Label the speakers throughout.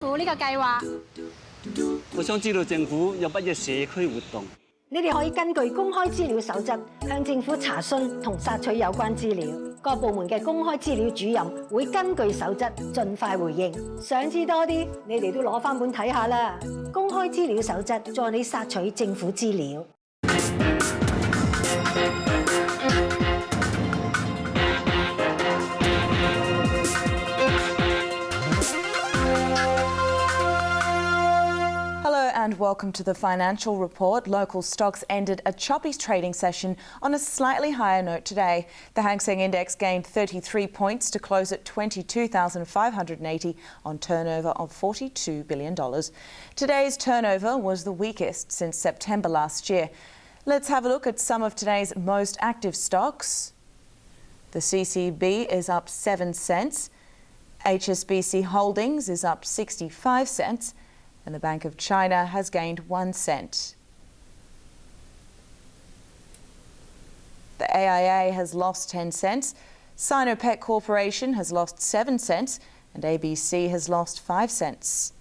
Speaker 1: 府呢個計劃，
Speaker 2: 我想知道政府有乜嘢社區活動。
Speaker 3: 你哋可以根據公開資料守則向政府查詢同索取有關資料。各部門嘅公開資料主任會根據守則盡快回應。想知多啲，你哋都攞返本睇下啦。公開資料守則助你索取政府資料。
Speaker 4: And welcome to the financial report. Local stocks ended a choppy trading session on a slightly higher note today. The Hang Seng Index gained 33 points to close at 22,580 on turnover of $42 billion. Today's turnover was the weakest since September last year. Let's have a look at some of today's most active stocks. The CCB is up 7 cents. HSBC Holdings is up 65 cents. And the Bank of China has gained 1 cent. The AIA has lost 10 cents, Sinopec Corporation has lost 7 cents, and ABC has lost 5 cents.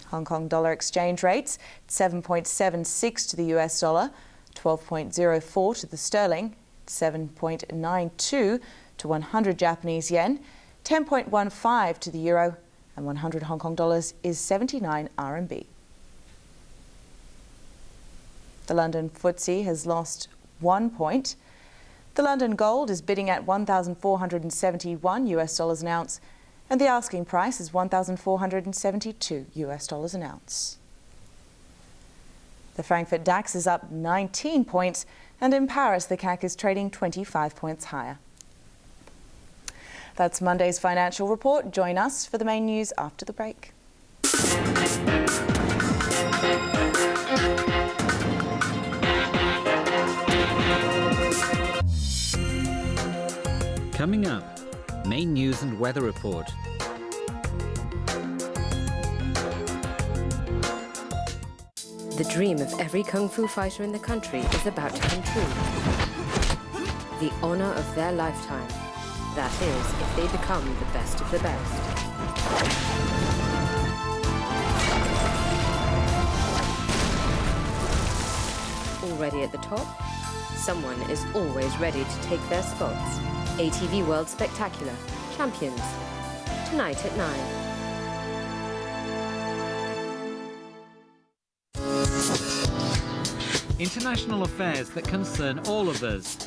Speaker 4: Hong Kong dollar exchange rates, 7.76 to the US dollar, 12.04 to the sterling, 7.92 to 100 Japanese yen, 10.15 to the euro, and 100 Hong Kong dollars is 79 RMB. The London FTSE has lost 1 point. The London gold is bidding at 1,471 US dollars an ounce, and the asking price is 1,472 US dollars an ounce. The Frankfurt DAX is up 19 points, and in Paris the CAC is trading 25 points higher. That's Monday's financial report. Join us for the main news after the break.
Speaker 5: Coming up, main news and weather report.
Speaker 6: The dream of every kung fu fighter in the country is about to come true. The honor of their lifetime. That is, if they become the best of the best. Already at the top, someone is always ready to take their spots. ATV World Spectacular Champions, tonight at 9.
Speaker 5: International affairs that concern all of us.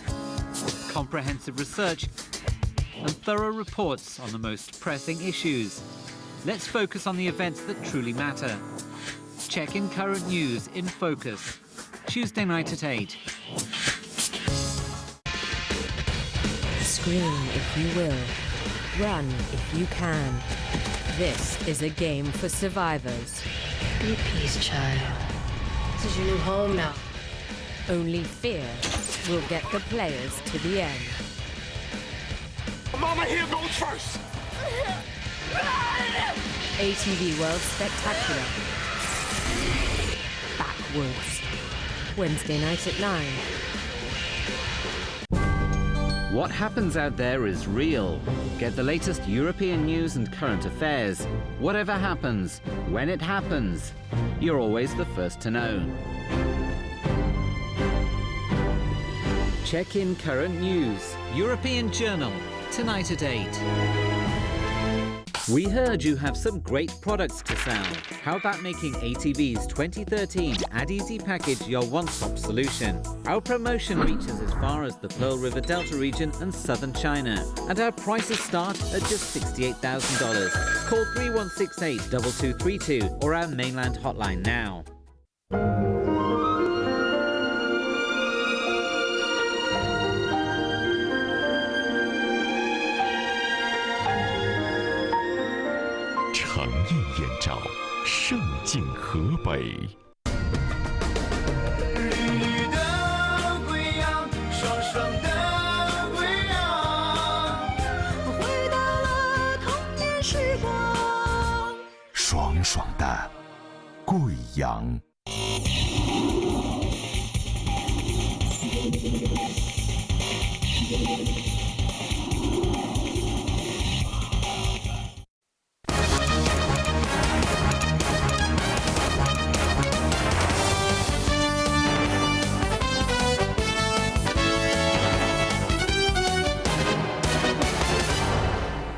Speaker 5: Comprehensive research and thorough reports on the most pressing issues. Let's focus on the events that truly matter. Check in current news in focus. Tuesday night at 8.
Speaker 6: Scream if you will. Run if you can. This is a game for survivors.
Speaker 7: Be at peace, child. This is your new home now.
Speaker 6: Only fear will get the players to the end.
Speaker 8: Mama here goes first.
Speaker 6: ATV World Spectacular. Backwards. Wednesday night at 9.
Speaker 5: What happens out there is real. Get the latest European news and current affairs. Whatever happens, when it happens, you're always the first to know. Check in current news. European Journal, tonight at 8. We heard you have some great products to sell. How about making ATV's 2013 Add Easy package your one-stop solution? Our promotion reaches as far as the Pearl River Delta region and southern China, and our prices start at just $68,000. Call 3168-2232 or our mainland hotline now.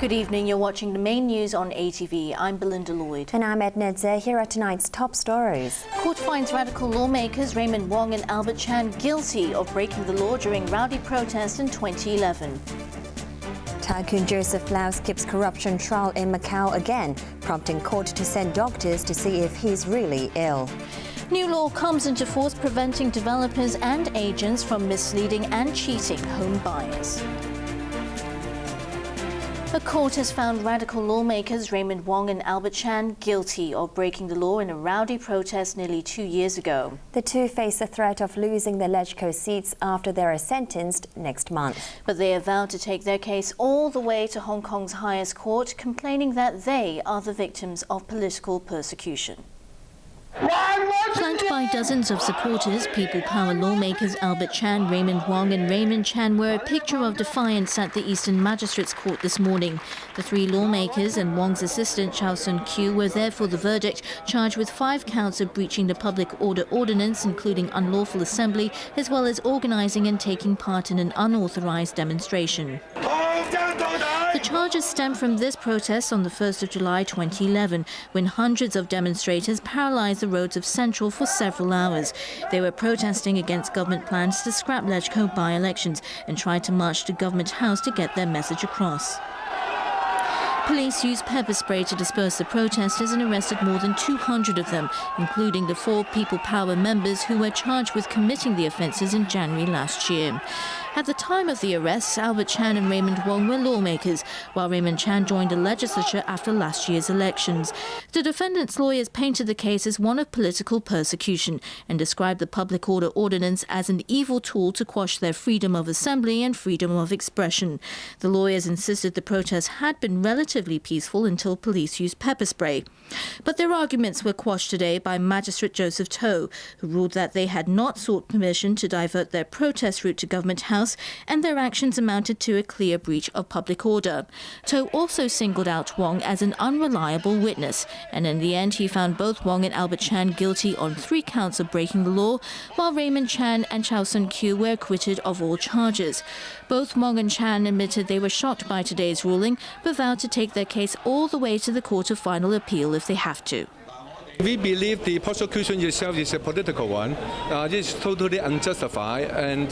Speaker 1: Good evening, you're watching the main news on ATV. I'm Belinda Lloyd.
Speaker 8: And I'm Edna Zhe. Here are tonight's top stories.
Speaker 1: Court finds radical lawmakers Raymond Wong and Albert Chan guilty of breaking the law during rowdy protests in 2011.
Speaker 8: Tycoon Joseph Lau skips corruption trial in Macau again, prompting court to send doctors to see if he's really ill.
Speaker 1: New law comes into force preventing developers and agents from misleading and cheating home buyers. The court has found radical lawmakers Raymond Wong and Albert Chan guilty of breaking the law in a rowdy protest nearly 2 years ago.
Speaker 8: The two face the threat of losing their LegCo seats after they are sentenced next month.
Speaker 1: But they have vowed to take their case all the way to Hong Kong's highest court, complaining that they are the victims of political persecution. Flanked by dozens of supporters, People Power lawmakers Albert Chan, Raymond Wong and Raymond Chan were a picture of defiance at the Eastern Magistrates Court this morning. The three lawmakers and Wong's assistant Chow Sun-kyu were there for the verdict, charged with 5 counts of breaching the public order ordinance, including unlawful assembly, as well as organising and taking part in an unauthorised demonstration. The charges stem from this protest on the 1st of July 2011, when hundreds of demonstrators paralysed the roads of Central for several hours. They were protesting against government plans to scrap LegCo by-elections and tried to march to Government House to get their message across. Police used pepper spray to disperse the protesters and arrested more than 200 of them, including the 4 People Power members who were charged with committing the offences in January last year. At the time of the arrests, Albert Chan and Raymond Wong were lawmakers, while Raymond Chan joined the legislature after last year's elections. The defendants' lawyers painted the case as one of political persecution and described the public order ordinance as an evil tool to quash their freedom of assembly and freedom of expression. The lawyers insisted the protests had been relatively peaceful until police used pepper spray. But their arguments were quashed today by Magistrate Joseph To, who ruled that they had not sought permission to divert their protest route to Government House, and their actions amounted to a clear breach of public order. To also singled out Wong as an unreliable witness, and in the end he found both Wong and Albert Chan guilty on 3 counts of breaking the law, while Raymond Chan and Chow Sun-kyu were acquitted of all charges. Both Wong and Chan admitted they were shocked by today's ruling, but vowed to take their case all the way to the Court of Final Appeal if they have to.
Speaker 9: We believe the prosecution itself is a political one. It is totally unjustified and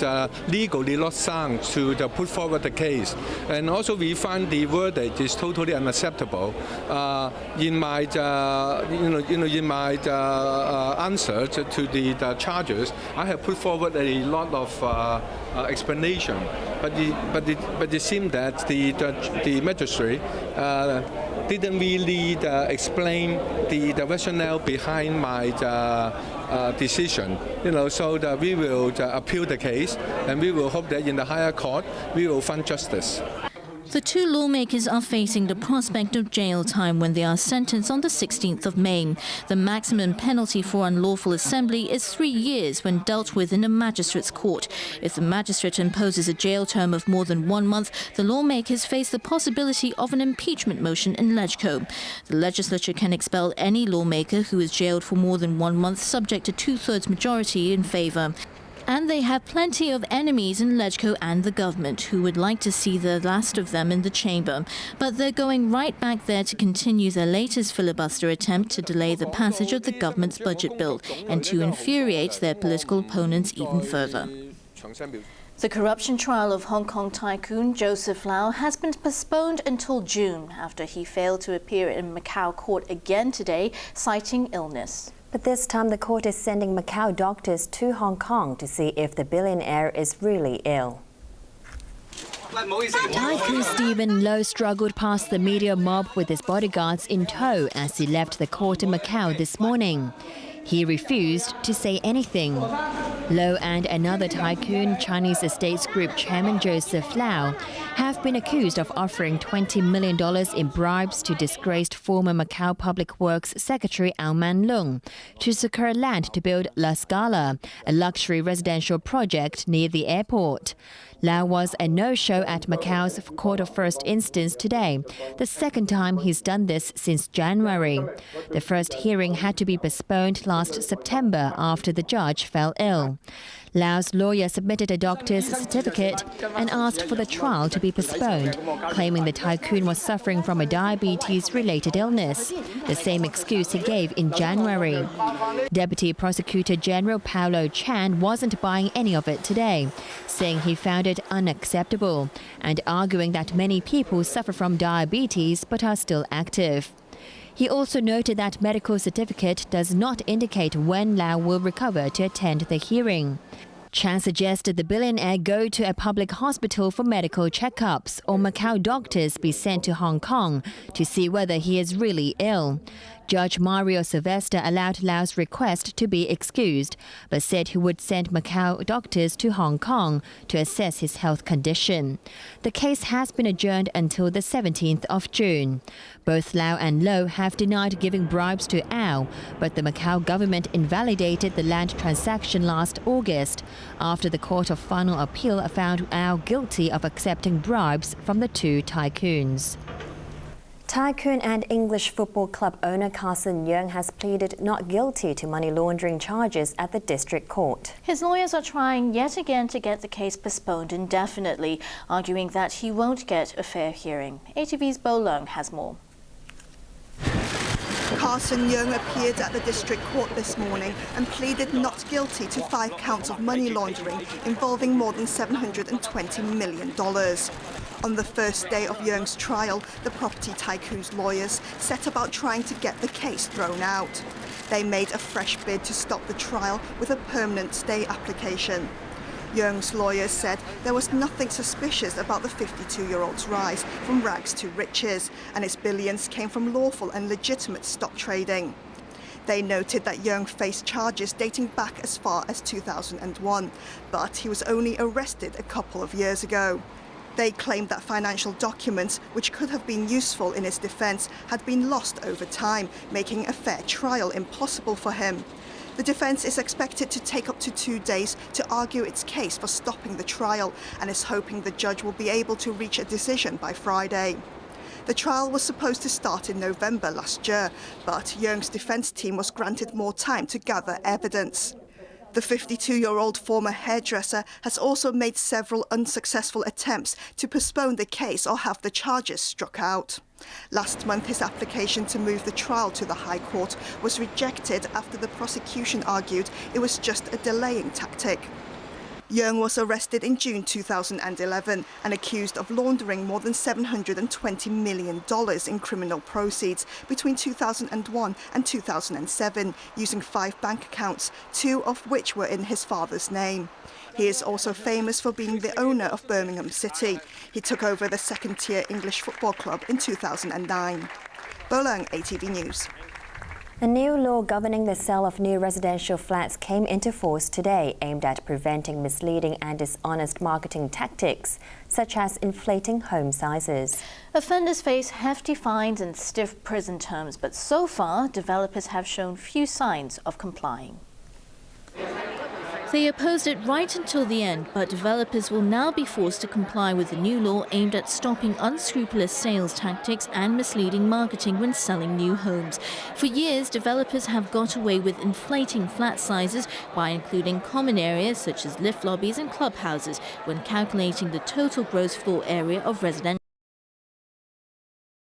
Speaker 9: legally not sound to put forward the case. And also we find the verdict is totally unacceptable. In my answer to the charges, I have put forward a lot of explanation, but it seemed that the magistrate didn't really explain the rationale behind my decision. So that we will appeal the case, and we will hope that in the higher court we will find justice.
Speaker 1: The 2 lawmakers are facing the prospect of jail time when they are sentenced on the 16th of May. The maximum penalty for unlawful assembly is 3 years when dealt with in a magistrate's court. If the magistrate imposes a jail term of more than 1 month, the lawmakers face the possibility of an impeachment motion in LegCo. The legislature can expel any lawmaker who is jailed for more than 1 month, subject to 2/3 majority in favour. And they have plenty of enemies in LegCo and the government who would like to see the last of them in the chamber. But they're going right back there to continue their latest filibuster attempt to delay the passage of the government's budget bill and to infuriate their political opponents even further. The corruption trial of Hong Kong tycoon Joseph Lau has been postponed until June after he failed to appear in Macau court again today, citing illness.
Speaker 8: But this time the court is sending Macau doctors to Hong Kong to see if the billionaire is really ill.
Speaker 10: Tycoon Stephen Low struggled past the media mob with his bodyguards in tow as he left the court in Macau this morning. He refused to say anything. Low and another tycoon, Chinese Estates Group Chairman Joseph Lau, have been accused of offering $20 million in bribes to disgraced former Macau Public Works Secretary Ao Man Leung to secure land to build La Scala, a luxury residential project near the airport. Lau was a no-show at Macau's Court of First Instance today, the second time he's done this since January. The first hearing had to be postponed last September after the judge fell ill. Lau's lawyer submitted a doctor's certificate and asked for the trial to be postponed, claiming the tycoon was suffering from a diabetes-related illness, the same excuse he gave in January. Deputy Prosecutor General Paolo Chan wasn't buying any of it today, saying he found it unacceptable and arguing that many people suffer from diabetes but are still active. He also noted that medical certificate does not indicate when Lau will recover to attend the hearing. Chan suggested the billionaire go to a public hospital for medical checkups or Macau doctors be sent to Hong Kong to see whether he is really ill. Judge Mario Sylvester allowed Lau's request to be excused, but said he would send Macau doctors to Hong Kong to assess his health condition. The case has been adjourned until the 17th of June. Both Lau and Lo have denied giving bribes to Au, but the Macau government invalidated the land transaction last August after the Court of Final Appeal found Au guilty of accepting bribes from the two tycoons.
Speaker 8: Tycoon and English football club owner Carson Yeung has pleaded not guilty to money laundering charges at the district court.
Speaker 1: His lawyers are trying yet again to get the case postponed indefinitely, arguing that he won't get a fair hearing. ATV's Bo Leung has more.
Speaker 11: Carson Yeung appeared at the district court this morning and pleaded not guilty to 5 counts of money laundering involving more than $720 million. On the first day of Yeung's trial, the property tycoon's lawyers set about trying to get the case thrown out. They made a fresh bid to stop the trial with a permanent stay application. Yeung's lawyers said there was nothing suspicious about the 52-year-old's rise from rags to riches, and his billions came from lawful and legitimate stock trading. They noted that Yeung faced charges dating back as far as 2001, but he was only arrested a couple of years ago. They claimed that financial documents, which could have been useful in his defense, had been lost over time, making a fair trial impossible for him. The defense is expected to take up to 2 days to argue its case for stopping the trial and is hoping the judge will be able to reach a decision by Friday. The trial was supposed to start in November last year, but Yeung's defense team was granted more time to gather evidence. The 52-year-old former hairdresser has also made several unsuccessful attempts to postpone the case or have the charges struck out. Last month, his application to move the trial to the High Court was rejected after the prosecution argued it was just a delaying tactic. Yeung was arrested in June 2011 and accused of laundering more than $720 million in criminal proceeds between 2001 and 2007, using 5 bank accounts, 2 of which were in his father's name. He is also famous for being the owner of Birmingham City. He took over the second-tier English football club in 2009. Bo Leung, ATV News.
Speaker 8: A new law governing the sale of new residential flats came into force today, aimed at preventing misleading and dishonest marketing tactics, such as inflating home sizes.
Speaker 1: Offenders face hefty fines and stiff prison terms, but so far, developers have shown few signs of complying. They opposed it right until the end, but developers will now be forced to comply with the new law aimed at stopping unscrupulous sales tactics and misleading marketing when selling new homes. For years, developers have got away with inflating flat sizes by including common areas such as lift lobbies and clubhouses when calculating the total gross floor area of residential